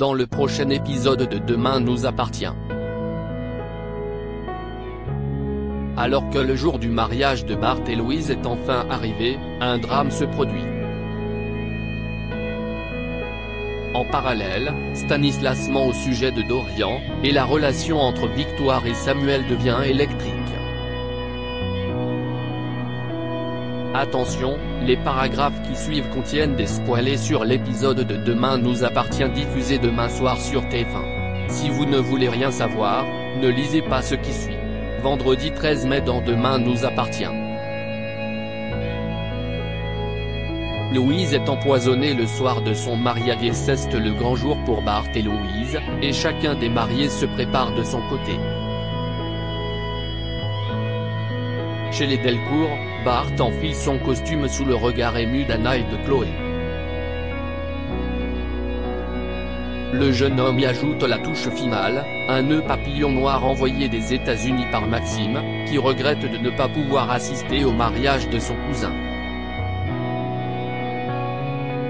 dans le prochain épisode de Demain nous appartient. Alors que le jour du mariage de Bart et Louise est enfin arrivé, un drame se produit. En parallèle, Stanislas ment au sujet de Dorian, et la relation entre Victoire et Samuel devient électrique. Attention, les paragraphes qui suivent contiennent des spoilers sur l'épisode de Demain nous appartient diffusé demain soir sur TF1. Si vous ne voulez rien savoir, ne lisez pas ce qui suit. Vendredi 13 mai dans Demain nous appartient. Louise est empoisonnée le soir de son mariage et c'est le grand jour pour Bart et Louise, et chacun des mariés se prépare de son côté. Chez les Delcourt, Bart enfile son costume sous le regard ému d'Anna et de Chloé. Le jeune homme y ajoute la touche finale, un nœud papillon noir envoyé des États-Unis par Maxime, qui regrette de ne pas pouvoir assister au mariage de son cousin.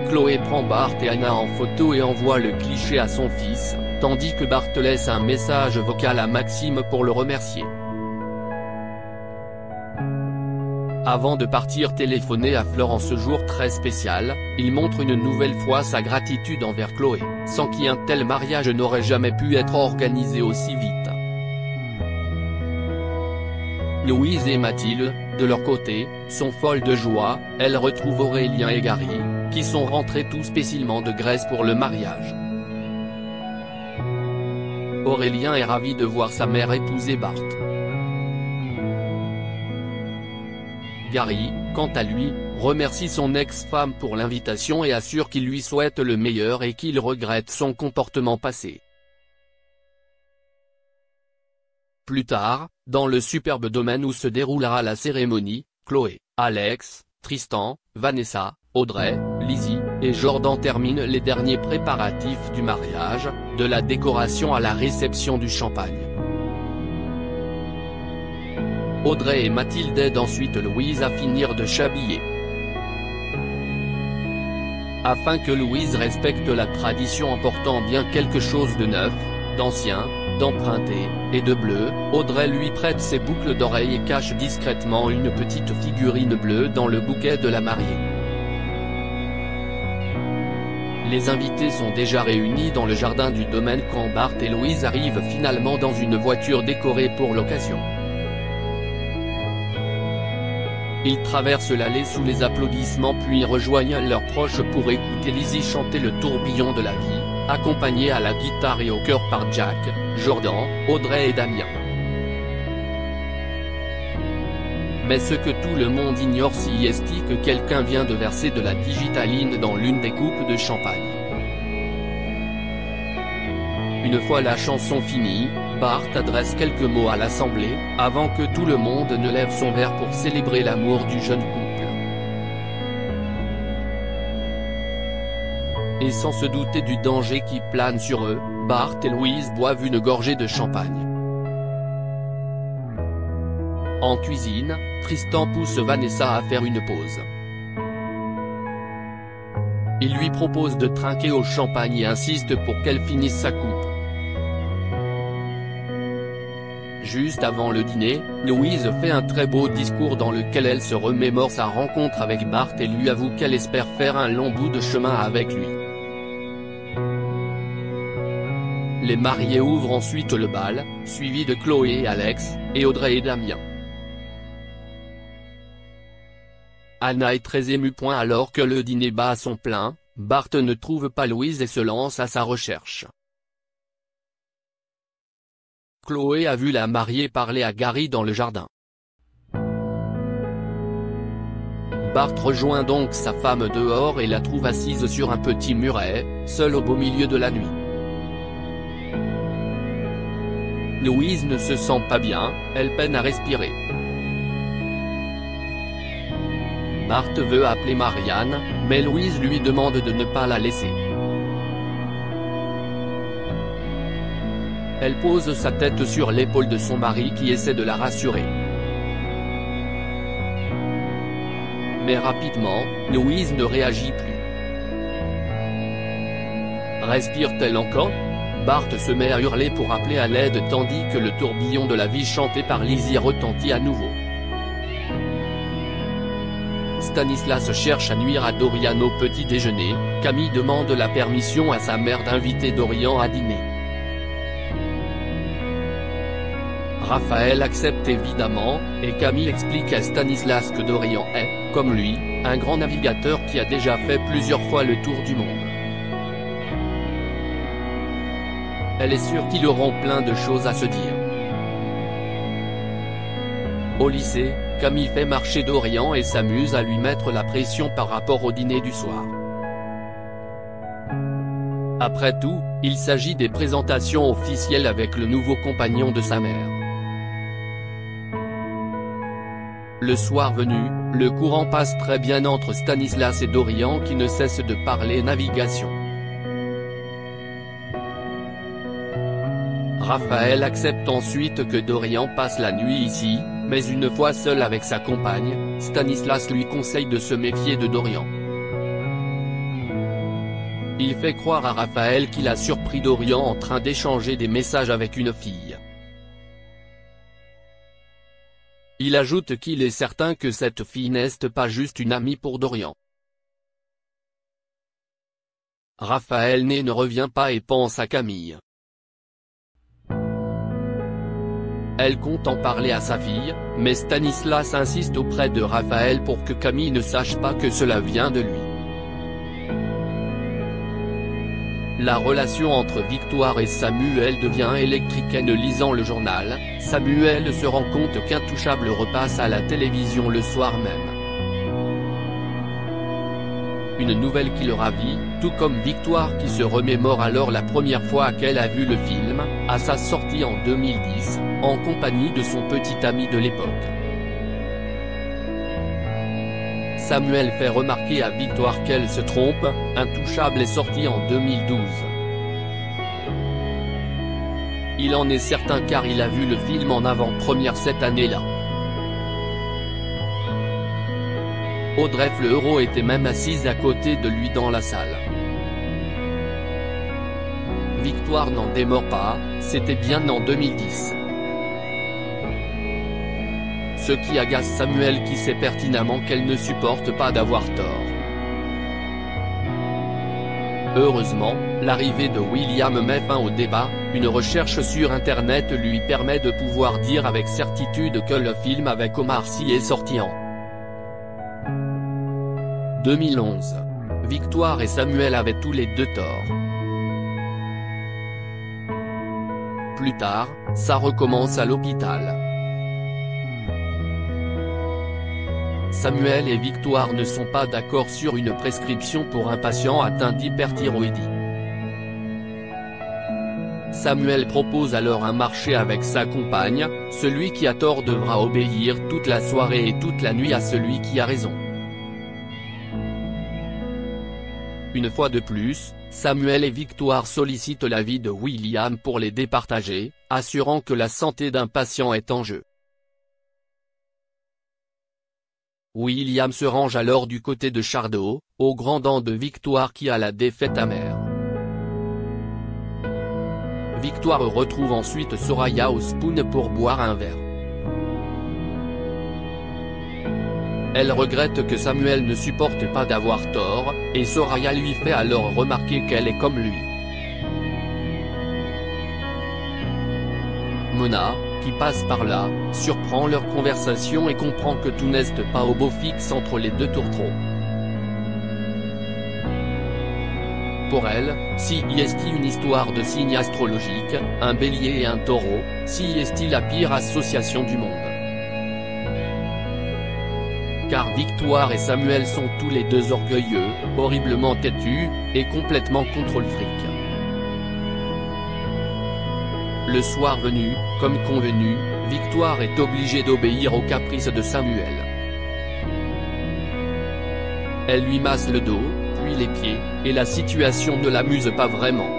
Chloé prend Bart et Anna en photo et envoie le cliché à son fils, tandis que Bart laisse un message vocal à Maxime pour le remercier. Avant de partir téléphoner à Florent ce jour très spécial, il montre une nouvelle fois sa gratitude envers Chloé, sans qui un tel mariage n'aurait jamais pu être organisé aussi vite. Louise et Mathilde, de leur côté, sont folles de joie, elles retrouvent Aurélien et Gary, qui sont rentrés tout spécialement de Grèce pour le mariage. Aurélien est ravi de voir sa mère épouser Bart. Gary, quant à lui, remercie son ex-femme pour l'invitation et assure qu'il lui souhaite le meilleur et qu'il regrette son comportement passé. Plus tard, dans le superbe domaine où se déroulera la cérémonie, Chloé, Alex, Tristan, Vanessa, Audrey, Lizzie, et Jordan terminent les derniers préparatifs du mariage, de la décoration à la réception du champagne. Audrey et Mathilde aident ensuite Louise à finir de s'habiller. Afin que Louise respecte la tradition en portant bien quelque chose de neuf, d'ancien, d'emprunté, et de bleu, Audrey lui prête ses boucles d'oreilles et cache discrètement une petite figurine bleue dans le bouquet de la mariée. Les invités sont déjà réunis dans le jardin du domaine quand Bart et Louise arrivent finalement dans une voiture décorée pour l'occasion. Ils traversent l'allée sous les applaudissements puis rejoignent leurs proches pour écouter Lizzie chanter le tourbillon de la vie, accompagnée à la guitare et au chœur par Jack, Jordan, Audrey et Damien. Mais ce que tout le monde ignore si est que quelqu'un vient de verser de la digitaline dans l'une des coupes de champagne. Une fois la chanson finie, Bart adresse quelques mots à l'assemblée, avant que tout le monde ne lève son verre pour célébrer l'amour du jeune couple. Et sans se douter du danger qui plane sur eux, Bart et Louise boivent une gorgée de champagne. En cuisine, Tristan pousse Vanessa à faire une pause. Il lui propose de trinquer au champagne et insiste pour qu'elle finisse sa coupe. Juste avant le dîner, Louise fait un très beau discours dans lequel elle se remémore sa rencontre avec Bart et lui avoue qu'elle espère faire un long bout de chemin avec lui. Les mariés ouvrent ensuite le bal, suivis de Chloé et Alex, et Audrey et Damien. Anna est très émue. Alors que le dîner bat à son plein, Bart ne trouve pas Louise et se lance à sa recherche. Chloé a vu la mariée parler à Gary dans le jardin. Bart rejoint donc sa femme dehors et la trouve assise sur un petit muret, seule au beau milieu de la nuit. Louise ne se sent pas bien, elle peine à respirer. Bart veut appeler Marianne, mais Louise lui demande de ne pas la laisser. Elle pose sa tête sur l'épaule de son mari qui essaie de la rassurer. Mais rapidement, Louise ne réagit plus. Respire-t-elle encore ? Bart se met à hurler pour appeler à l'aide tandis que le tourbillon de la vie chanté par Lizzie retentit à nouveau. Stanislas cherche à nuire à Dorian au petit déjeuner. Camille demande la permission à sa mère d'inviter Dorian à dîner. Raphaël accepte évidemment, et Camille explique à Stanislas que Dorian est, comme lui, un grand navigateur qui a déjà fait plusieurs fois le tour du monde. Elle est sûre qu'ils auront plein de choses à se dire. Au lycée, Camille fait marcher Dorian et s'amuse à lui mettre la pression par rapport au dîner du soir. Après tout, il s'agit des présentations officielles avec le nouveau compagnon de sa mère. Le soir venu, le courant passe très bien entre Stanislas et Dorian qui ne cessent de parler navigation. Raphaël accepte ensuite que Dorian passe la nuit ici, mais une fois seul avec sa compagne, Stanislas lui conseille de se méfier de Dorian. Il fait croire à Raphaël qu'il a surpris Dorian en train d'échanger des messages avec une fille. Il ajoute qu'il est certain que cette fille n'est pas juste une amie pour Dorian. Raphaël ne revient pas et pense à Camille. Elle compte en parler à sa fille, mais Stanislas insiste auprès de Raphaël pour que Camille ne sache pas que cela vient de lui. La relation entre Victoire et Samuel devient électrique en lisant le journal. Samuel se rend compte qu'Intouchable repasse à la télévision le soir même. Une nouvelle qui le ravit, tout comme Victoire qui se remémore alors la première fois qu'elle a vu le film, à sa sortie en 2010, en compagnie de son petit ami de l'époque. Samuel fait remarquer à Victoire qu'elle se trompe, Intouchable est sorti en 2012. Il en est certain car il a vu le film en avant-première cette année-là. Audrey Fleurot était même assise à côté de lui dans la salle. Victoire n'en démord pas, c'était bien en 2010. Ce qui agace Samuel qui sait pertinemment qu'elle ne supporte pas d'avoir tort. Heureusement, l'arrivée de William met fin au débat, une recherche sur internet lui permet de pouvoir dire avec certitude que le film avec Omar Sy est sorti en 2011. Victoire et Samuel avaient tous les deux tort. Plus tard, ça recommence à l'hôpital. Samuel et Victoire ne sont pas d'accord sur une prescription pour un patient atteint d'hyperthyroïdie. Samuel propose alors un marché avec sa compagne, celui qui a tort devra obéir toute la soirée et toute la nuit à celui qui a raison. Une fois de plus, Samuel et Victoire sollicitent l'avis de William pour les départager, assurant que la santé d'un patient est en jeu. William se range alors du côté de Chardot, au grand dam de Victoire qui a la défaite amère. Victoire retrouve ensuite Soraya au Spoon pour boire un verre. Elle regrette que Samuel ne supporte pas d'avoir tort, et Soraya lui fait alors remarquer qu'elle est comme lui. Mona, qui passe par là, surprend leur conversation et comprend que tout n'est pas au beau fixe entre les deux tourtereaux. Pour elle, si est une histoire de signes astrologiques, un bélier et un taureau, si est la pire association du monde. Car Victoire et Samuel sont tous les deux orgueilleux, horriblement têtus, et complètement contre le fric. Le soir venu, comme convenu, Victoire est obligée d'obéir aux caprices de Samuel. Elle lui masse le dos, puis les pieds, et la situation ne l'amuse pas vraiment.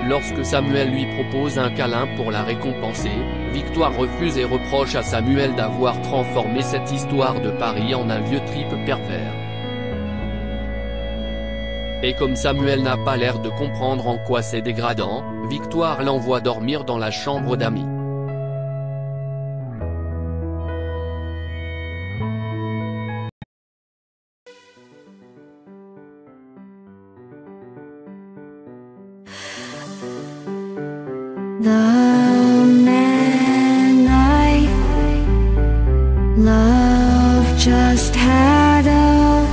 Lorsque Samuel lui propose un câlin pour la récompenser, Victoire refuse et reproche à Samuel d'avoir transformé cette histoire de Paris en un vieux trip pervers. Et comme Samuel n'a pas l'air de comprendre en quoi c'est dégradant, Victoire l'envoie dormir dans la chambre d'amis. The man I love just had a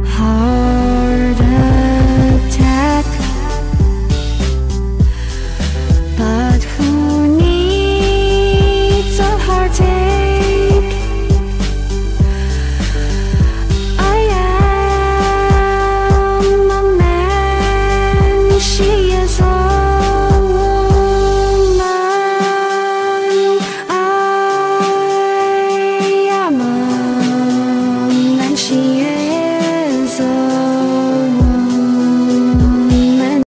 heart attack, but who needs a heart attack?